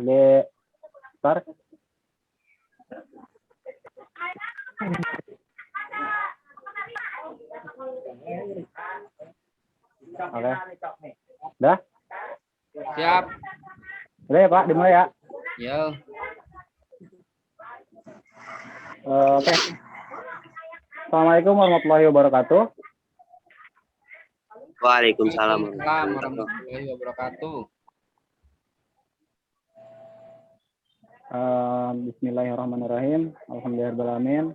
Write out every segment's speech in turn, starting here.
Oke, start. Oke. Dah? Siap. Udah ya Pak, dimulai ya. Yo. Oke. Assalamualaikum warahmatullahi wabarakatuh. Waalaikumsalam warahmatullahi wabarakatuh. Bismillahirrahmanirrahim. Alhamdulillahirrahmanirrahim.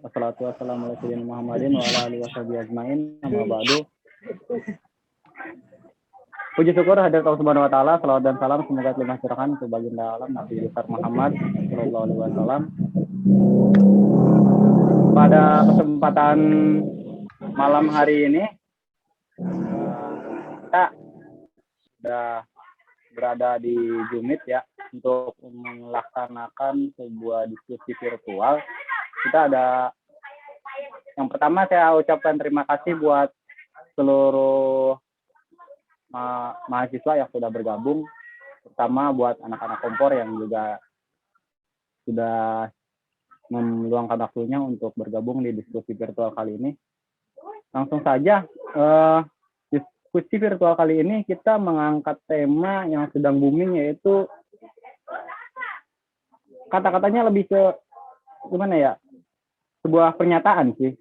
Wassalatu wassalamu ala sayyidina Muhammadin wa ala alihi washabihi ajmain. Amma ba'du. Puji syukur hadirat Allah Subhanahu wa taala, selawat dan salam semoga telah curahkan ke baginda alam Nabi besar Muhammad sallallahu alaihi wasallam. Pada kesempatan malam hari ini kita sudah berada di Jumit ya untuk melaksanakan sebuah diskusi virtual. Kita ada yang pertama saya ucapkan terima kasih buat seluruh mahasiswa yang sudah bergabung, terutama buat anak-anak kompor yang juga sudah meluangkan waktunya untuk bergabung di diskusi virtual kali ini. Langsung saja, diskusi virtual kali ini kita mengangkat tema yang sedang booming, yaitu kata-katanya lebih ke gimana ya, sebuah pernyataan sih.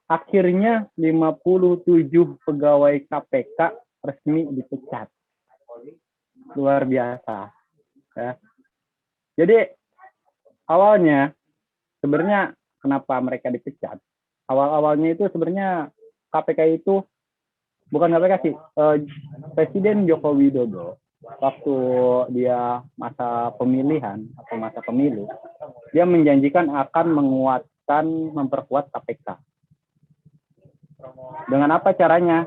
Akhirnya 57 pegawai KPK resmi dipecat. Luar biasa. Ya. Jadi awalnya sebenarnya kenapa mereka dipecat? Awal-awalnya itu sebenarnya KPK itu bukan KPK sih. Presiden Joko Widodo waktu dia masa pemilihan atau masa pemilu, dia menjanjikan akan menguatkan, memperkuat KPK. Dengan apa caranya?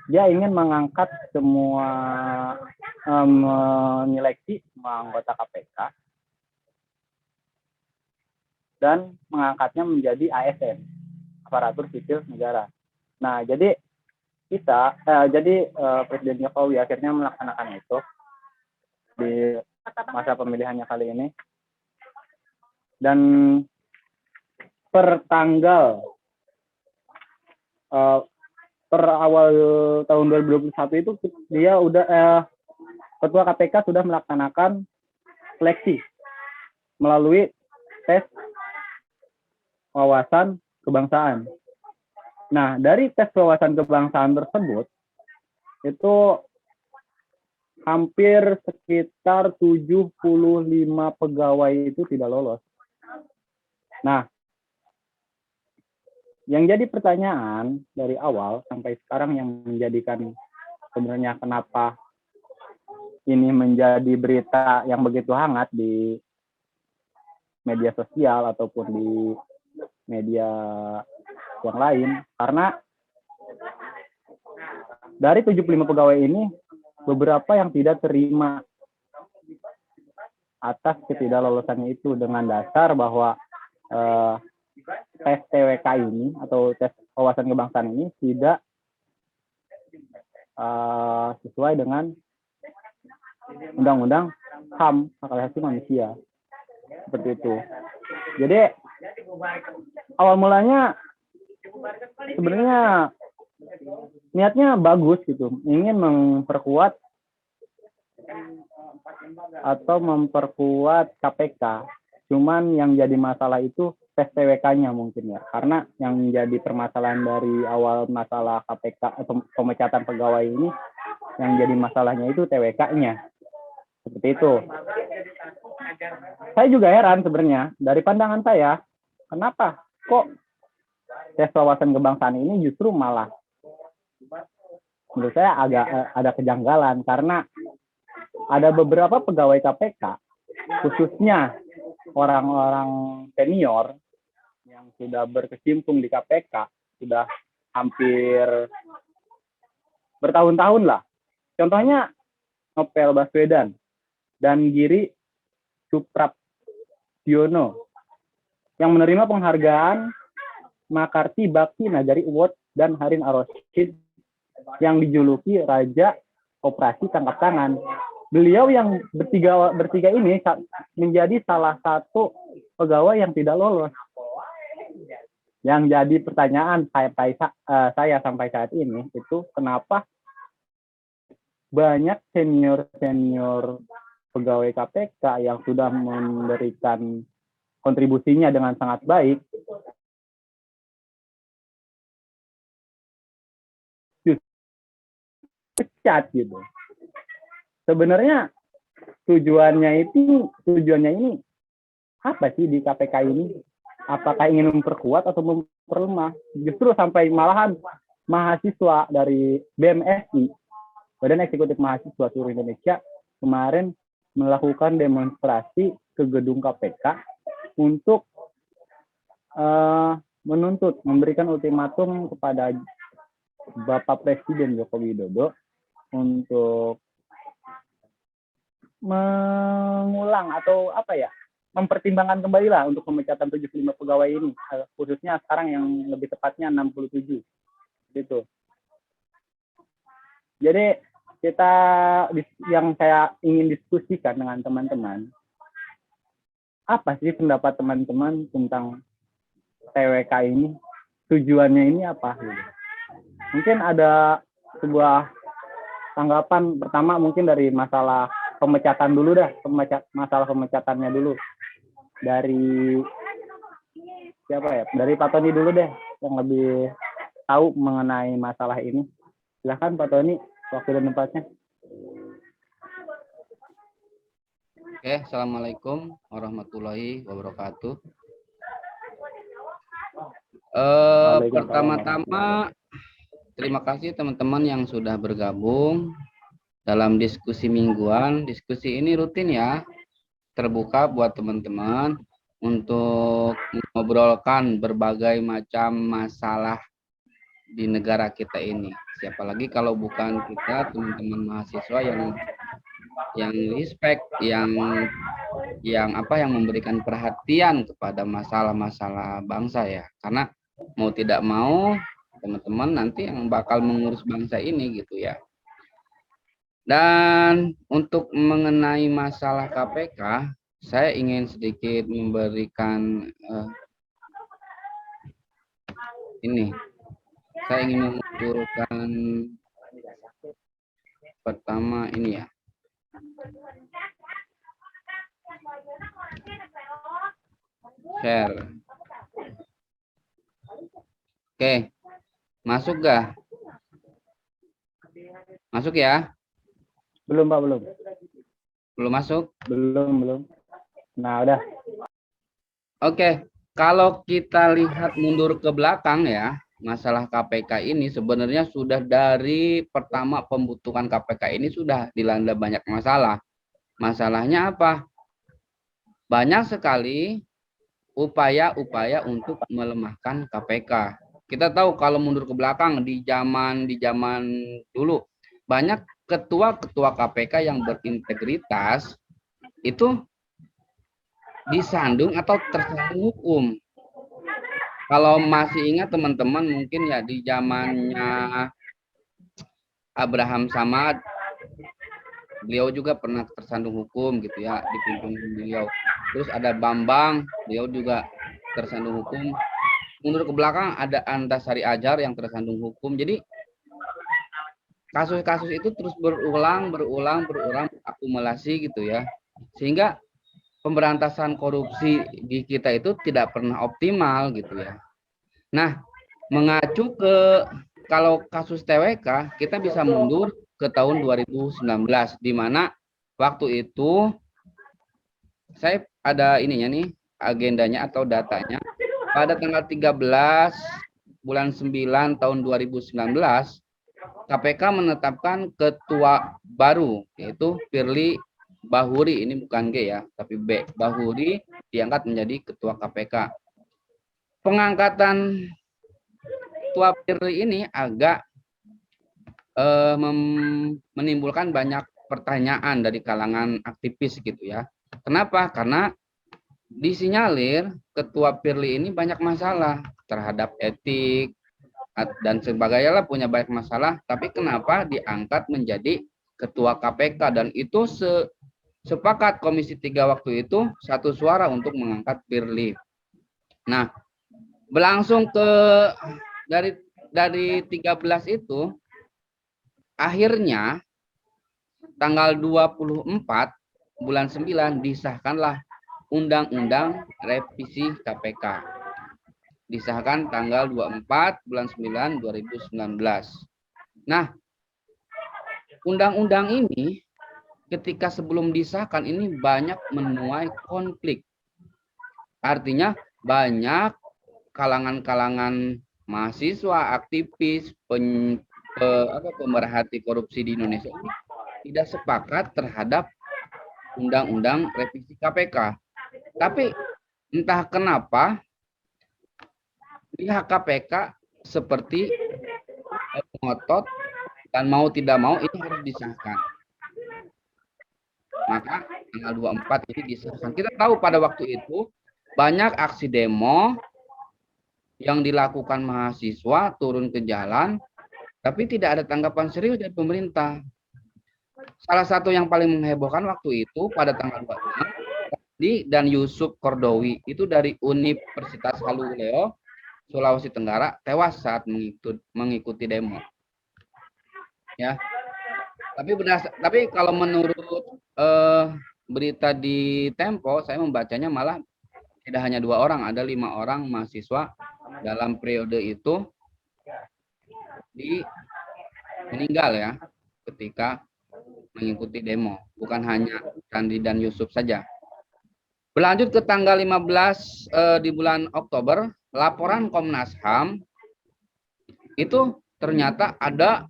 Dia ingin mengangkat semua, menyeleksi semua anggota KPK dan mengangkatnya menjadi ASN, aparatur sipil negara. Nah, jadi Presiden Jokowi akhirnya melaksanakan itu di masa pemilihannya kali ini. Dan per awal tahun 2021 itu dia Ketua KPK sudah melaksanakan seleksi melalui tes wawasan kebangsaan. Nah, dari tes wawasan kebangsaan tersebut itu hampir sekitar 75 pegawai itu tidak lolos. Nah, yang jadi pertanyaan dari awal sampai sekarang yang menjadikan sebenarnya kenapa ini menjadi berita yang begitu hangat di media sosial ataupun di media yang lain, karena dari 75 pegawai ini beberapa yang tidak terima atas ketidaklolosannya itu dengan dasar bahwa tes TWK ini atau tes wawasan kebangsaan ini tidak sesuai dengan Undang-Undang HAM, hak asasi manusia. Seperti itu. Jadi awal mulanya sebenarnya niatnya bagus gitu, ingin memperkuat KPK. Cuman yang jadi masalah itu tes TWK-nya mungkin ya, karena yang menjadi permasalahan dari awal masalah KPK atau pemecatan pegawai ini, yang jadi masalahnya itu TWK-nya. Seperti itu. Saya juga heran sebenarnya, dari pandangan saya, kenapa kok tes wawasan kebangsaan ini justru malah menurut saya agak ada kejanggalan, karena ada beberapa pegawai KPK, khususnya orang-orang senior yang sudah berkecimpung di KPK, sudah hampir bertahun-tahun lah. Contohnya Novel Baswedan dan Giri Suprabdiono yang menerima penghargaan Makarti Bakti Nagari Award dan Harun Ar-Rasyid yang dijuluki Raja Operasi Tangkap Tangan. beliau yang bertiga ini menjadi salah satu pegawai yang tidak lolos. Yang jadi pertanyaan saya sampai saat ini itu kenapa banyak senior pegawai KPK yang sudah memberikan kontribusinya dengan sangat baik pecat gitu. Sebenarnya tujuannya ini apa sih di KPK ini? Apakah ingin memperkuat atau memperlemah? Justru sampai malahan mahasiswa dari BMSI, Badan Eksekutif Mahasiswa seluruh Indonesia, kemarin melakukan demonstrasi ke gedung KPK untuk menuntut, memberikan ultimatum kepada Bapak Presiden Joko Widodo untuk mengulang atau mempertimbangkan kembali lah untuk pemecatan 75 pegawai ini, khususnya sekarang yang lebih tepatnya 67 gitu. Jadi yang saya ingin diskusikan dengan teman-teman, apa sih pendapat teman-teman tentang TWK ini, tujuannya ini apa gitu. Mungkin ada sebuah tanggapan pertama mungkin dari masalah pemecatan dulu dah, masalah pemecatannya dulu. Dari siapa ya? Dari Pak Tony dulu deh, yang lebih tahu mengenai masalah ini. Silahkan Pak Tony, waktu dan tempatnya. Oke, assalamualaikum warahmatullahi wabarakatuh. Pertama-tama terima kasih teman-teman yang sudah bergabung dalam diskusi mingguan. Diskusi ini rutin ya, terbuka buat teman-teman untuk mengobrolkan berbagai macam masalah di negara kita ini. Siapa lagi kalau bukan kita, teman-teman mahasiswa yang respect, yang memberikan perhatian kepada masalah-masalah bangsa ya. Karena mau tidak mau teman-teman nanti yang bakal mengurus bangsa ini gitu ya. Dan untuk mengenai masalah KPK, saya ingin sedikit memberikan saya ingin mengumpulkan pertama ini ya. Share. Oke. Masuk gak? Masuk ya? Belum Pak, belum. Belum masuk? Belum. Nah, udah. Oke. Kalau kita lihat mundur ke belakang ya, masalah KPK ini sebenarnya sudah dari pertama pembentukan KPK ini sudah dilanda banyak masalah. Masalahnya apa? Banyak sekali upaya-upaya untuk melemahkan KPK. Kita tahu kalau mundur ke belakang di zaman dulu banyak ketua-ketua KPK yang berintegritas itu disandung atau tersandung hukum. Kalau masih ingat teman-teman mungkin ya di zamannya Abraham Samad, beliau juga pernah tersandung hukum gitu ya, dipimpin beliau. Terus ada Bambang, beliau juga tersandung hukum. Mundur ke belakang ada Antasari Azhar yang tersandung hukum. Jadi kasus-kasus itu terus berulang akumulasi gitu ya. Sehingga pemberantasan korupsi di kita itu tidak pernah optimal gitu ya. Nah, mengacu ke kalau kasus TWK, kita bisa mundur ke tahun 2019 di mana waktu itu saya ada ininya nih, agendanya atau datanya. Pada tanggal 13 bulan 9 tahun 2019, KPK menetapkan ketua baru, yaitu Firly Bahuri, ini bukan G ya, tapi B. Bahuri diangkat menjadi ketua KPK. Pengangkatan ketua Firly ini agak menimbulkan banyak pertanyaan dari kalangan aktivis gitu ya. Kenapa? Karena disinyalir ketua Firly ini banyak masalah terhadap etik dan sebagainya lah, punya banyak masalah, tapi kenapa diangkat menjadi ketua KPK, dan itu sepakat Komisi 3 waktu itu satu suara untuk mengangkat Firly. Nah, berlangsung dari 13 itu, akhirnya tanggal 24 bulan 9 disahkanlah Undang-Undang Revisi KPK. Disahkan tanggal 24 bulan 9 2019. Nah, undang-undang ini ketika sebelum disahkan ini banyak menuai konflik. Artinya banyak kalangan-kalangan mahasiswa, aktivis, pemerhati korupsi di Indonesia ini tidak sepakat terhadap undang-undang revisi KPK. Tapi entah kenapa pihak KPK seperti ngotot dan mau tidak mau ini harus disahkan. Maka tanggal 24 ini disahkan. Kita tahu pada waktu itu banyak aksi demo yang dilakukan mahasiswa turun ke jalan, tapi tidak ada tanggapan serius dari pemerintah. Salah satu yang paling menghebohkan waktu itu pada tanggal 26 dan Yusuf Kordowi itu dari Universitas Haluleo, Sulawesi Tenggara, tewas saat mengikuti demo. Ya. Tapi kalau menurut berita di Tempo, saya membacanya malah tidak hanya 2 orang, ada 5 orang mahasiswa dalam periode itu meninggal ya ketika mengikuti demo. Bukan hanya Sandi dan Yusuf saja. Berlanjut ke tanggal 15 di bulan Oktober, laporan Komnas HAM itu ternyata ada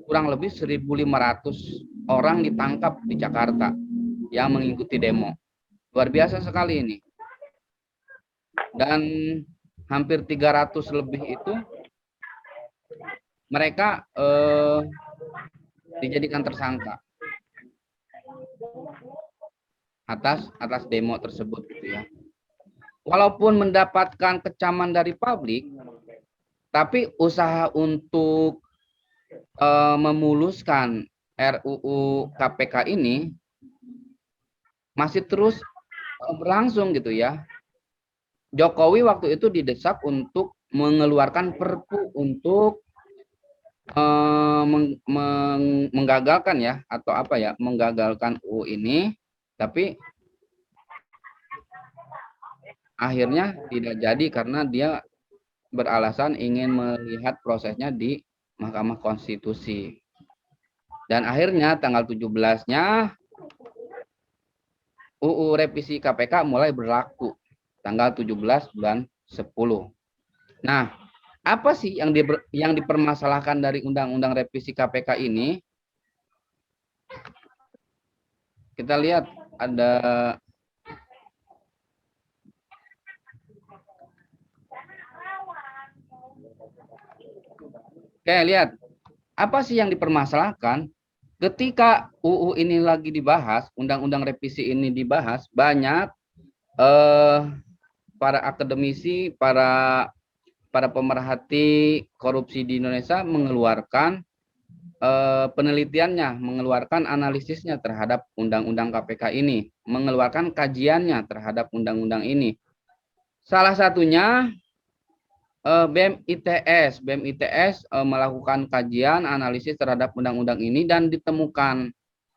kurang lebih 1.500 orang ditangkap di Jakarta yang mengikuti demo. Luar biasa sekali ini. Dan hampir 300 lebih itu mereka dijadikan tersangka atas demo tersebut gitu ya. Walaupun mendapatkan kecaman dari publik, tapi usaha untuk memuluskan RUU KPK ini masih terus berlangsung gitu ya. Jokowi waktu itu didesak untuk mengeluarkan Perpu untuk menggagalkan ya, atau apa ya, menggagalkan UU ini, tapi akhirnya tidak jadi karena dia beralasan ingin melihat prosesnya di Mahkamah Konstitusi. Dan akhirnya tanggal 17-nya UU revisi KPK mulai berlaku tanggal 17 bulan 10. Nah, apa sih yang dipermasalahkan dari Undang-Undang Revisi KPK ini? Kita lihat ada lihat apa sih yang dipermasalahkan ketika UU ini lagi dibahas, Undang-Undang Revisi ini dibahas, banyak para akademisi, para pemerhati korupsi di Indonesia mengeluarkan penelitiannya, mengeluarkan analisisnya terhadap Undang-Undang KPK ini, mengeluarkan kajiannya terhadap Undang-Undang ini. Salah satunya BEM ITS melakukan kajian analisis terhadap Undang-Undang ini dan ditemukan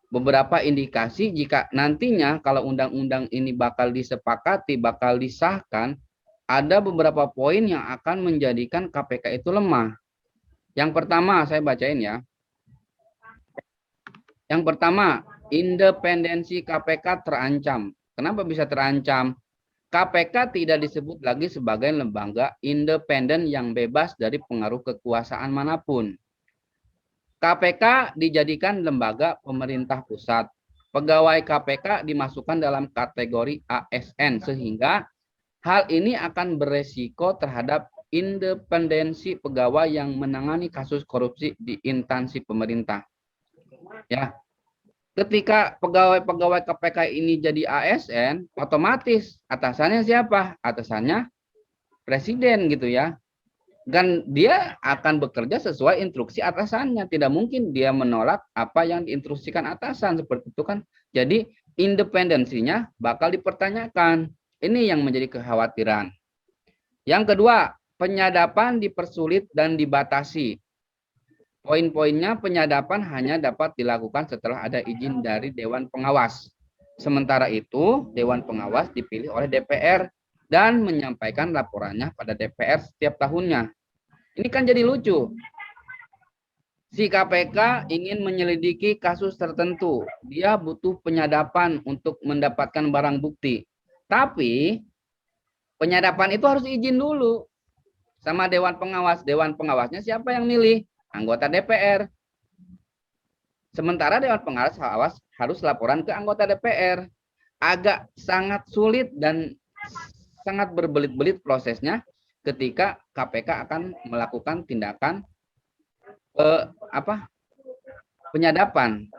beberapa indikasi jika nantinya kalau undang-undang ini bakal disepakati, bakal disahkan, ada beberapa poin yang akan menjadikan KPK itu lemah. Yang pertama, saya bacain ya. Yang pertama, independensi KPK terancam. Kenapa bisa terancam? KPK tidak disebut lagi sebagai lembaga independen yang bebas dari pengaruh kekuasaan manapun. KPK dijadikan lembaga pemerintah pusat. Pegawai KPK dimasukkan dalam kategori ASN sehingga hal ini akan beresiko terhadap independensi pegawai yang menangani kasus korupsi di instansi pemerintah. Ya. Ketika pegawai-pegawai KPK ini jadi ASN, otomatis atasannya siapa? Atasannya presiden gitu ya. Dan dia akan bekerja sesuai instruksi atasannya. Tidak mungkin dia menolak apa yang diinstruksikan atasan. Seperti itu kan. Jadi independensinya bakal dipertanyakan. Ini yang menjadi kekhawatiran. Yang kedua, penyadapan dipersulit dan dibatasi. Poin-poinnya, penyadapan hanya dapat dilakukan setelah ada izin dari Dewan Pengawas. Sementara itu, Dewan Pengawas dipilih oleh DPR dan menyampaikan laporannya pada DPR setiap tahunnya. Ini kan jadi lucu. Si KPK ingin menyelidiki kasus tertentu. Dia butuh penyadapan untuk mendapatkan barang bukti. Tapi penyadapan itu harus izin dulu sama Dewan Pengawas. Dewan Pengawasnya siapa yang milih? Anggota DPR. Sementara Dewan Pengawas harus laporan ke anggota DPR. Agak sangat sulit dan sangat berbelit-belit prosesnya ketika KPK akan melakukan tindakan penyadapan.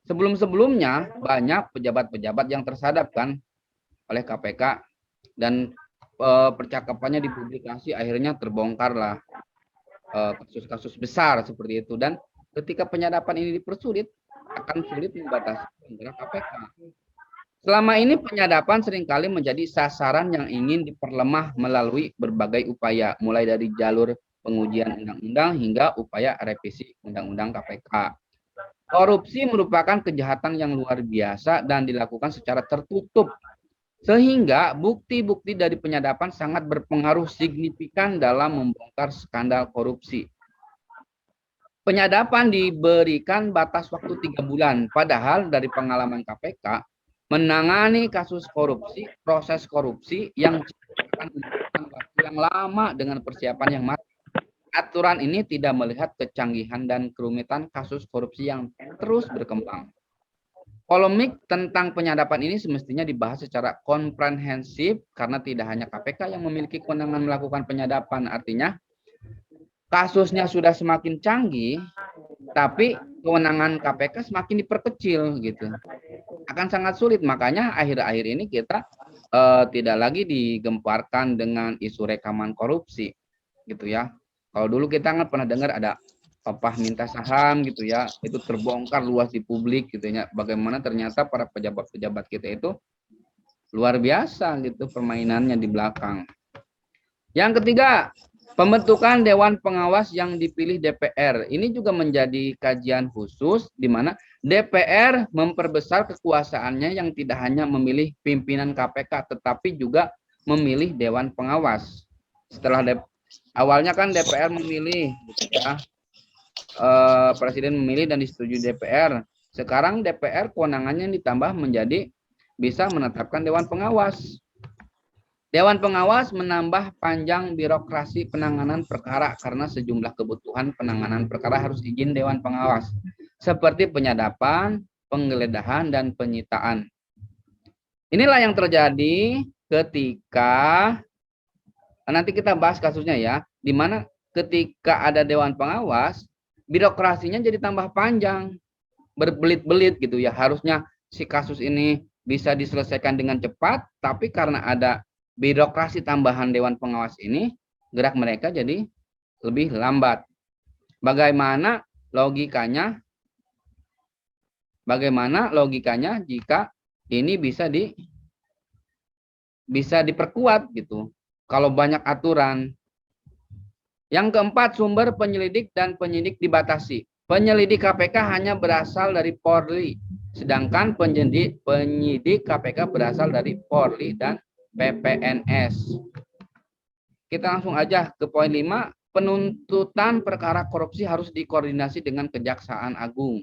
Sebelum-sebelumnya banyak pejabat-pejabat yang tersadapkan oleh KPK dan percakapannya dipublikasi, akhirnya terbongkarlah kasus-kasus besar seperti itu. Dan ketika penyadapan ini dipersulit, akan sulit membatasi penggerak KPK. Selama ini penyadapan seringkali menjadi sasaran yang ingin diperlemah melalui berbagai upaya, mulai dari jalur pengujian undang-undang hingga upaya revisi undang-undang KPK. Korupsi merupakan kejahatan yang luar biasa dan dilakukan secara tertutup, sehingga bukti-bukti dari penyadapan sangat berpengaruh signifikan dalam membongkar skandal korupsi. Penyadapan diberikan batas waktu 3 bulan, padahal dari pengalaman KPK, menangani kasus korupsi, proses korupsi yang akan membutuhkan waktu yang lama dengan persiapan yang matang. Aturan ini tidak melihat kecanggihan dan kerumitan kasus korupsi yang terus berkembang. Polemik tentang penyadapan ini semestinya dibahas secara komprehensif karena tidak hanya KPK yang memiliki kewenangan melakukan penyadapan. Artinya kasusnya sudah semakin canggih, tapi kewenangan KPK semakin diperkecil gitu. Akan sangat sulit, makanya akhir-akhir ini kita tidak lagi digemparkan dengan isu rekaman korupsi gitu ya. Kalau dulu kita nggak pernah dengar ada papa minta saham gitu ya, itu terbongkar luas di publik gitu ya. Bagaimana ternyata para pejabat-pejabat kita itu luar biasa gitu permainannya di belakang. Yang ketiga, pembentukan Dewan Pengawas yang dipilih DPR. Ini juga menjadi kajian khusus di mana DPR memperbesar kekuasaannya yang tidak hanya memilih pimpinan KPK tetapi juga memilih Dewan Pengawas. Setelah awalnya kan DPR memilih gitu ya. Presiden memilih dan disetujui DPR. Sekarang DPR kewenangannya ditambah menjadi bisa menetapkan Dewan Pengawas. Dewan Pengawas menambah panjang birokrasi penanganan perkara karena sejumlah kebutuhan penanganan perkara harus izin Dewan Pengawas, seperti penyadapan, penggeledahan, dan penyitaan. Inilah yang terjadi ketika nanti kita bahas kasusnya ya, di mana ketika ada Dewan Pengawas, birokrasinya jadi tambah panjang, berbelit-belit gitu ya. Harusnya si kasus ini bisa diselesaikan dengan cepat, tapi karena ada birokrasi tambahan Dewan Pengawas ini, gerak mereka jadi lebih lambat. Bagaimana logikanya jika ini bisa diperkuat gitu? Kalau banyak aturan. Yang keempat, sumber penyelidik dan penyidik dibatasi. Penyelidik KPK hanya berasal dari Polri, sedangkan penyidik KPK berasal dari Polri dan PPNS. Kita langsung aja ke poin 5, penuntutan perkara korupsi harus dikoordinasi dengan Kejaksaan Agung.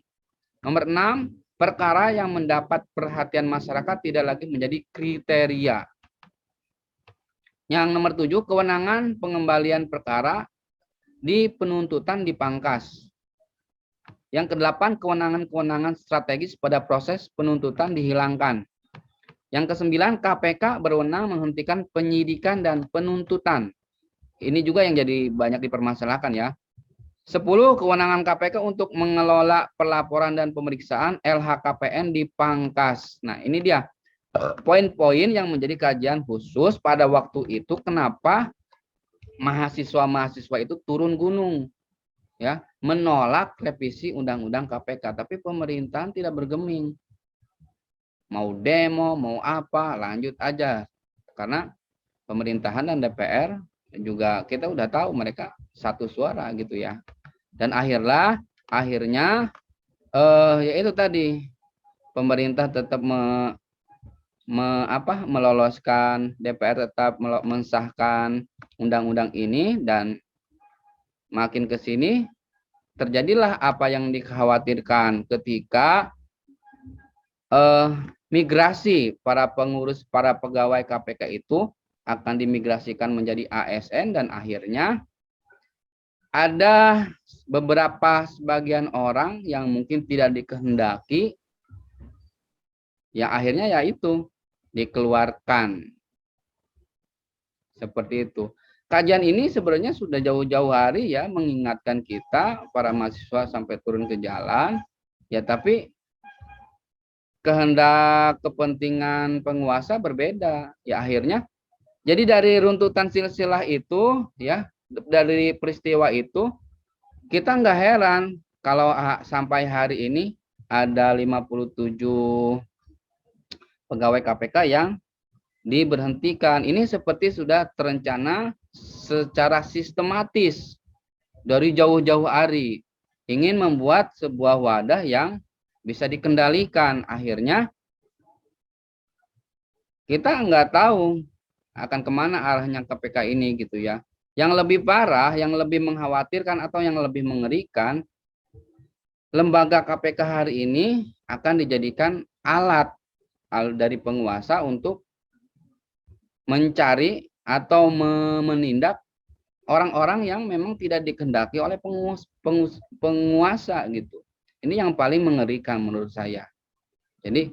Nomor 6, perkara yang mendapat perhatian masyarakat tidak lagi menjadi kriteria. Yang nomor 7, kewenangan pengembalian perkara di penuntutan dipangkas. Yang ke-8, kewenangan-kewenangan strategis pada proses penuntutan dihilangkan. Yang ke-9, KPK berwenang menghentikan penyidikan dan penuntutan. Ini juga yang jadi banyak dipermasalahkan ya. 10, kewenangan KPK untuk mengelola pelaporan dan pemeriksaan LHKPN dipangkas. Nah, ini dia poin-poin yang menjadi kajian khusus pada waktu itu. Kenapa mahasiswa-mahasiswa itu turun gunung, ya, menolak revisi Undang-Undang KPK, tapi pemerintahan tidak bergeming. Mau demo, mau apa, lanjut aja. Karena pemerintahan dan DPR juga kita udah tahu mereka satu suara gitu ya. Dan akhirnya ya itu tadi, pemerintah tetap meloloskan, DPR tetap mensahkan undang-undang ini, dan makin ke sini terjadilah apa yang dikhawatirkan ketika migrasi para pegawai KPK itu akan dimigrasikan menjadi ASN, dan akhirnya ada beberapa sebagian orang yang mungkin tidak dikehendaki, yang akhirnya yaitu dikeluarkan. Seperti itu. Kajian ini sebenarnya sudah jauh-jauh hari ya mengingatkan kita para mahasiswa sampai turun ke jalan. Ya, tapi kehendak kepentingan penguasa berbeda. Ya akhirnya jadi dari runtutan silsilah itu ya, dari peristiwa itu kita nggak heran kalau sampai hari ini ada 57 pegawai KPK yang diberhentikan. Ini seperti sudah terencana secara sistematis dari jauh-jauh hari, ingin membuat sebuah wadah yang bisa dikendalikan. Akhirnya kita nggak tahu akan kemana arahnya KPK ini gitu ya. Yang lebih parah, yang lebih mengkhawatirkan atau yang lebih mengerikan, lembaga KPK hari ini akan dijadikan alat dari penguasa untuk mencari atau menindak orang-orang yang memang tidak dikehendaki oleh penguasa gitu. Ini yang paling mengerikan menurut saya. Jadi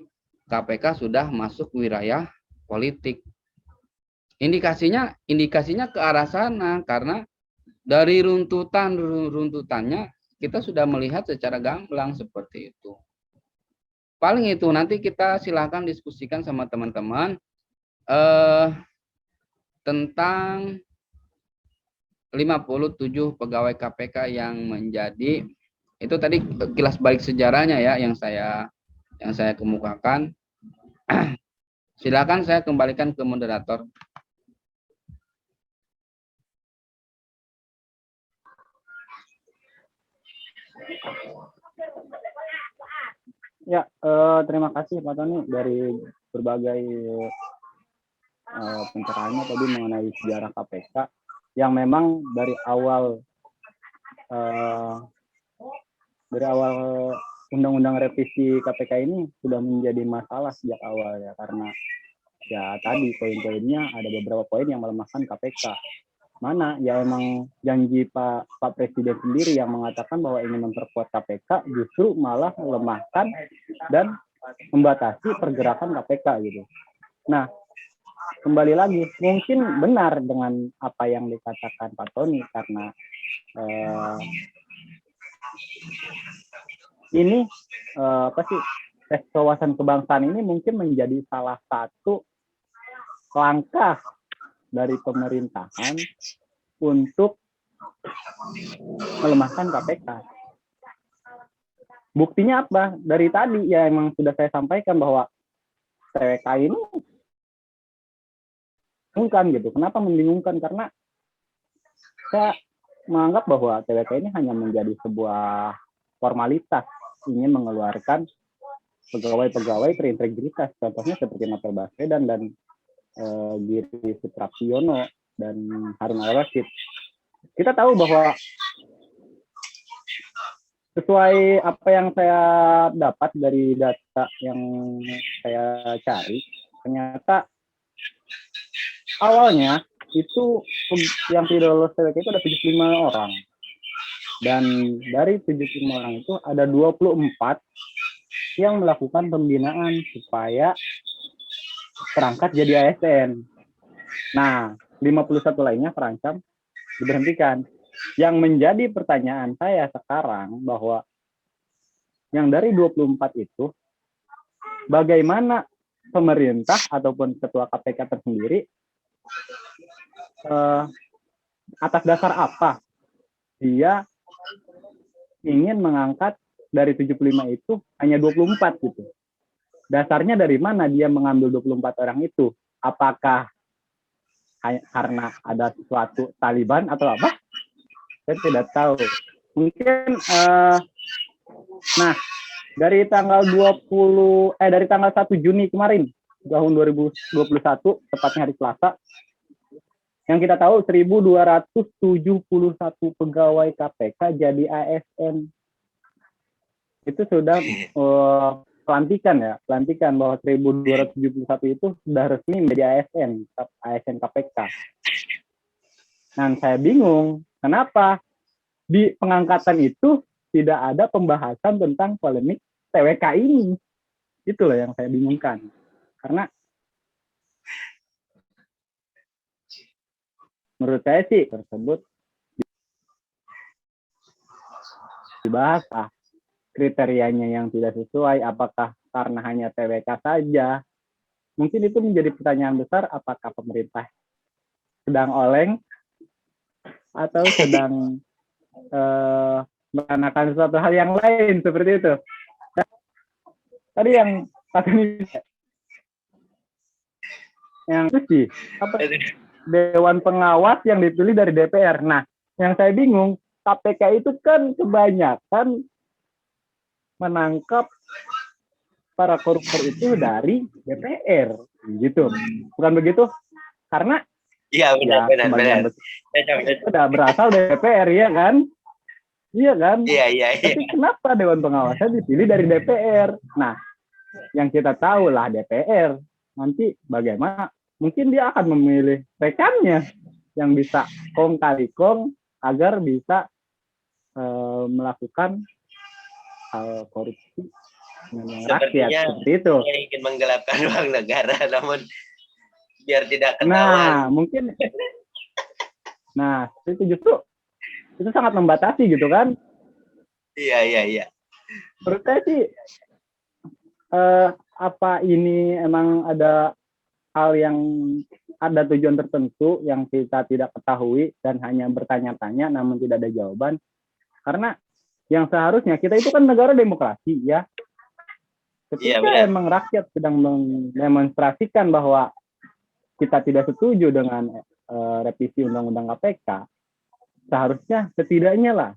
KPK sudah masuk wilayah politik. Indikasinya ke arah sana, karena dari runtutannya kita sudah melihat secara gamblang seperti itu. Paling itu, nanti kita silakan diskusikan sama teman-teman tentang 57 pegawai KPK yang menjadi, itu tadi kilas balik sejarahnya ya yang saya kemukakan. Silakan saya kembalikan ke moderator. Ya, terima kasih Pak Tony dari berbagai pencerahannya tadi mengenai sejarah KPK yang memang dari awal undang-undang revisi KPK ini sudah menjadi masalah sejak awal ya, karena ya tadi poin-poinnya ada beberapa poin yang melemahkan KPK. Mana ya emang janji Pak Presiden sendiri yang mengatakan bahwa ingin memperkuat KPK, justru malah melemahkan dan membatasi pergerakan KPK gitu. Nah, kembali lagi, mungkin benar dengan apa yang dikatakan Pak Tony, karena ini tes wawasan kebangsaan ini mungkin menjadi salah satu langkah dari pemerintahan untuk melemahkan KPK. Buktinya apa? Dari tadi ya emang sudah saya sampaikan bahwa TWK ini membingungkan gitu. Kenapa membingungkan? Karena saya menganggap bahwa TWK ini hanya menjadi sebuah formalitas, ingin mengeluarkan pegawai-pegawai terintegritas. Contohnya seperti Novel Baswedan dan Giri Suprapiono dan Harun Al-Rashid. Kita tahu bahwa sesuai apa yang saya dapat dari data yang saya cari, ternyata awalnya itu yang tidak lolos TWK itu ada 75 orang. Dan dari 75 orang itu ada 24 yang melakukan pembinaan supaya terangkat jadi ASN. Nah, 51 lainnya terancam diberhentikan. Yang menjadi pertanyaan saya sekarang bahwa yang dari 24 itu bagaimana pemerintah ataupun ketua KPK tersendiri atas dasar apa dia ingin mengangkat dari 75 itu hanya 24 gitu. Dasarnya dari mana dia mengambil 24 orang itu? Apakah karena ada sesuatu Taliban atau apa? Saya tidak tahu. Mungkin nah, dari tanggal 1 Juni kemarin tahun 2021, tepatnya hari Selasa, yang kita tahu 1.271 pegawai KPK jadi ASN. Itu sudah pelantikan bahwa 1.271 itu sudah resmi menjadi ASN KPK. Dan saya bingung, kenapa di pengangkatan itu tidak ada pembahasan tentang polemik TWK ini. Itulah yang saya bingungkan. Karena menurut saya sih tersebut dibahas kriterianya yang tidak sesuai, apakah karena hanya TWK saja. Mungkin itu menjadi pertanyaan besar, apakah pemerintah sedang oleng atau sedang melaksanakan sesuatu hal yang lain seperti itu. Tadi yang itu sih apa, Dewan Pengawas yang dipilih dari DPR. Nah, yang saya bingung, KPK itu kan kebanyakan menangkap para koruptor itu dari DPR, gitu. Bukan begitu? Karena iya benar. Sudah berasal dari DPR, ya kan? Iya kan? Iya. Tapi kenapa Dewan Pengawasnya dipilih dari DPR? Nah, yang kita tahu lah DPR nanti bagaimana? Mungkin dia akan memilih rekannya yang bisa kong kali kong agar bisa melakukan hal korupsi dengan rakyat seperti itu. Dia ingin menggelapkan uang negara, namun biar tidak ketahuan. Nah, mungkin. Nah, itu justru itu sangat membatasi gitu kan? Iya. Menurut saya sih apa ini emang ada hal yang ada tujuan tertentu yang kita tidak ketahui dan hanya bertanya-tanya namun tidak ada jawaban. Karena yang seharusnya kita itu kan negara demokrasi ya. Ketika emang rakyat sedang mendemonstrasikan bahwa kita tidak setuju dengan revisi Undang-Undang KPK, seharusnya setidaknya lah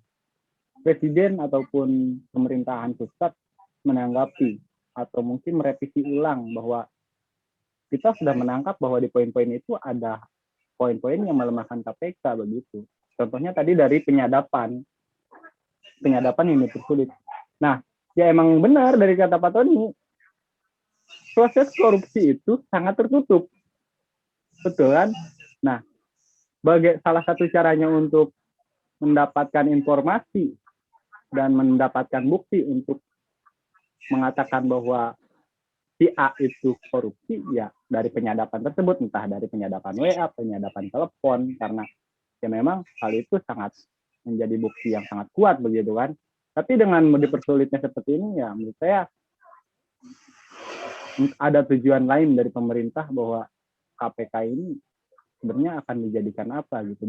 Presiden ataupun pemerintahan pusat menanggapi atau mungkin merevisi ulang bahwa kita sudah menangkap bahwa di poin-poin itu ada poin-poin yang melemahkan KPK begitu. Contohnya tadi dari penyadapan yang dipersulit. Nah, ya emang benar dari kata Pak Tony, proses korupsi itu sangat tertutup, betul kan? Nah, salah satu caranya untuk mendapatkan informasi dan mendapatkan bukti untuk mengatakan bahwa si A itu korupsi ya dari penyadapan tersebut, entah dari penyadapan WA, penyadapan telepon, karena ya memang hal itu sangat menjadi bukti yang sangat kuat begitu kan. Tapi dengan dipersulitnya seperti ini ya menurut saya ada tujuan lain dari pemerintah bahwa KPK ini sebenarnya akan dijadikan apa gitu.